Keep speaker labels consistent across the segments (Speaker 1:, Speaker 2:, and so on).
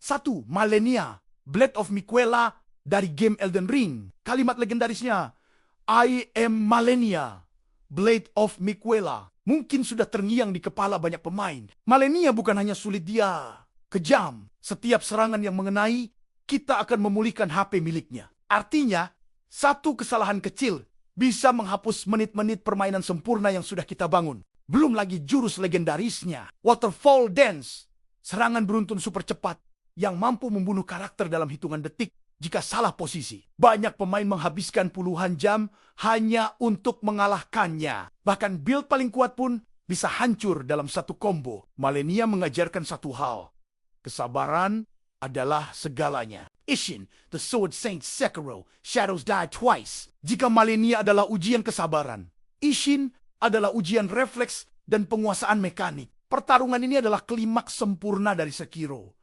Speaker 1: 1. Malenia, Blade of Miquella dari game Elden Ring. Kalimat legendarisnya, I am Malenia, Blade of Miquella, mungkin sudah terngiang di kepala banyak pemain. Malenia bukan hanya sulit, dia kejam. Setiap serangan yang mengenai, kita akan memulihkan HP miliknya. Artinya, satu kesalahan kecil bisa menghapus menit-menit permainan sempurna yang sudah kita bangun. Belum lagi jurus legendarisnya, Waterfall Dance, serangan beruntun super cepat yang mampu membunuh karakter dalam hitungan detik jika salah posisi. Banyak pemain menghabiskan puluhan jam hanya untuk mengalahkannya. Bahkan build paling kuat pun bisa hancur dalam satu combo. Malenia mengajarkan satu hal. Kesabaran adalah segalanya. Ishin, the Sword Saint Sekiro, Shadows Die Twice. Jika Malenia adalah ujian kesabaran, Ishin adalah ujian refleks dan penguasaan mekanik. Pertarungan ini adalah klimaks sempurna dari Sekiro.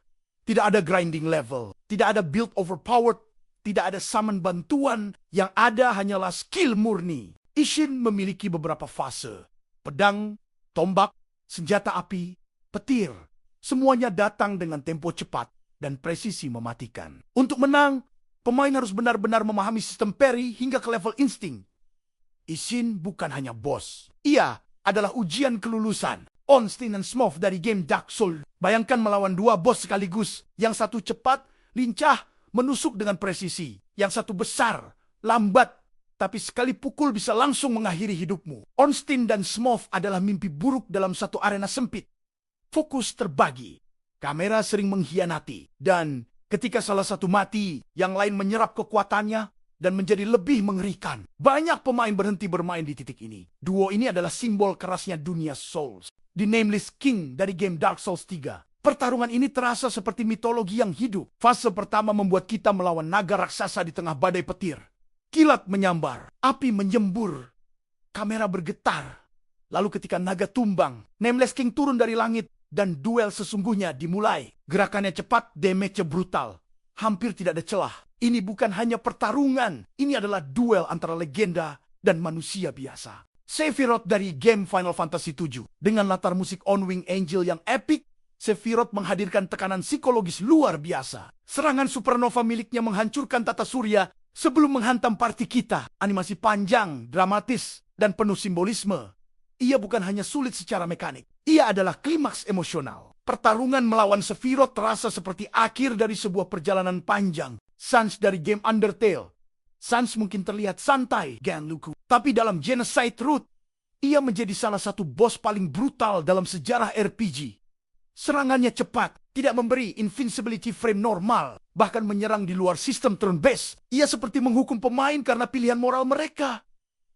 Speaker 1: Tidak ada grinding level, tidak ada build overpowered, tidak ada summon bantuan, yang ada hanyalah skill murni. Ishin memiliki beberapa fase. Pedang, tombak, senjata api, petir. Semuanya datang dengan tempo cepat dan presisi mematikan. Untuk menang, pemain harus benar-benar memahami sistem parry hingga ke level insting. Ishin bukan hanya boss. Ia adalah ujian kelulusan. Ornstein dan Smough dari game Dark Souls. Bayangkan melawan dua bos sekaligus. Yang satu cepat, lincah, menusuk dengan presisi. Yang satu besar, lambat, tapi sekali pukul bisa langsung mengakhiri hidupmu. Ornstein dan Smough adalah mimpi buruk dalam satu arena sempit. Fokus terbagi. Kamera sering mengkhianati. Dan ketika salah satu mati, yang lain menyerap kekuatannya dan menjadi lebih mengerikan. Banyak pemain berhenti bermain di titik ini. Duo ini adalah simbol kerasnya dunia Souls. The Nameless King dari game Dark Souls 3. Pertarungan ini terasa seperti mitologi yang hidup. Fase pertama membuat kita melawan naga raksasa di tengah badai petir. Kilat menyambar, api menyembur, kamera bergetar. Lalu ketika naga tumbang, Nameless King turun dari langit dan duel sesungguhnya dimulai. Gerakannya cepat, damage-nya brutal. Hampir tidak ada celah. Ini bukan hanya pertarungan, ini adalah duel antara legenda dan manusia biasa. Sephiroth dari game Final Fantasy VII. Dengan latar musik On Wing Angel yang epic, Sephiroth menghadirkan tekanan psikologis luar biasa. Serangan supernova miliknya menghancurkan tata surya sebelum menghantam party kita. Animasi panjang, dramatis, dan penuh simbolisme. Ia bukan hanya sulit secara mekanik, ia adalah klimaks emosional. Pertarungan melawan Sephiroth terasa seperti akhir dari sebuah perjalanan panjang. Sans dari game Undertale. Sans mungkin terlihat santai, Ganluku. Tapi dalam Genocide Root, ia menjadi salah satu bos paling brutal dalam sejarah RPG. Serangannya cepat, tidak memberi invincibility frame normal, bahkan menyerang di luar sistem turn-based. Ia seperti menghukum pemain karena pilihan moral mereka.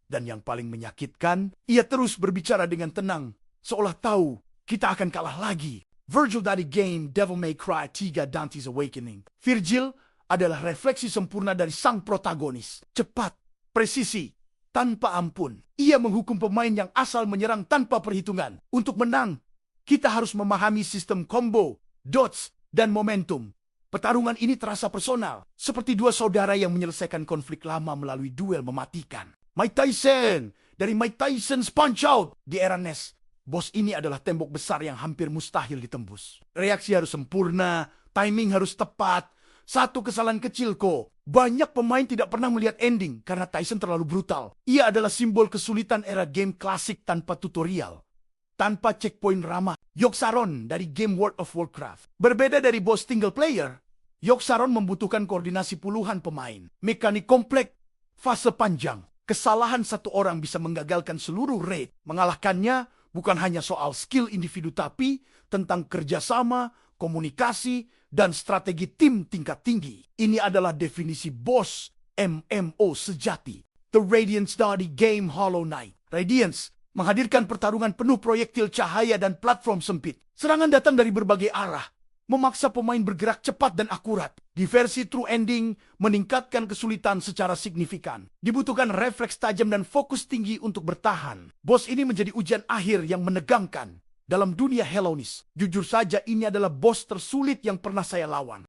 Speaker 1: Dan yang paling menyakitkan, ia terus berbicara dengan tenang, seolah tahu kita akan kalah lagi. Virgil dari game Devil May Cry 3 Dante's Awakening. Virgil adalah refleksi sempurna dari sang protagonis. Cepat, presisi, tanpa ampun. Ia menghukum pemain yang asal menyerang tanpa perhitungan. Untuk menang, kita harus memahami sistem combo, dodge, dan momentum. Pertarungan ini terasa personal, seperti dua saudara yang menyelesaikan konflik lama melalui duel mematikan. Mike Tyson dari Mike Tyson's Punch-Out di era NES. Bos ini adalah tembok besar yang hampir mustahil ditembus. Reaksi harus sempurna, timing harus tepat. Satu kesalahan kecil kok. Banyak pemain tidak pernah melihat ending karena Tyson terlalu brutal. Ia adalah simbol kesulitan era game klasik tanpa tutorial. Tanpa checkpoint ramah. Yogg-Saron dari game World of Warcraft. Berbeda dari bos single player, Yogg-Saron membutuhkan koordinasi puluhan pemain. Mekanik kompleks, fase panjang. Kesalahan satu orang bisa menggagalkan seluruh raid. Mengalahkannya bukan hanya soal skill individu tapi tentang kerjasama, komunikasi, dan strategi tim tingkat tinggi. Ini adalah definisi bos MMO sejati. The Radiance dari game Hollow Knight. Radiance menghadirkan pertarungan penuh proyektil cahaya dan platform sempit. Serangan datang dari berbagai arah, memaksa pemain bergerak cepat dan akurat. Di versi True Ending, meningkatkan kesulitan secara signifikan. Dibutuhkan refleks tajam dan fokus tinggi untuk bertahan. Bos ini menjadi ujian akhir yang menegangkan. Dalam dunia Hellonis, jujur saja ini adalah bos tersulit yang pernah saya lawan.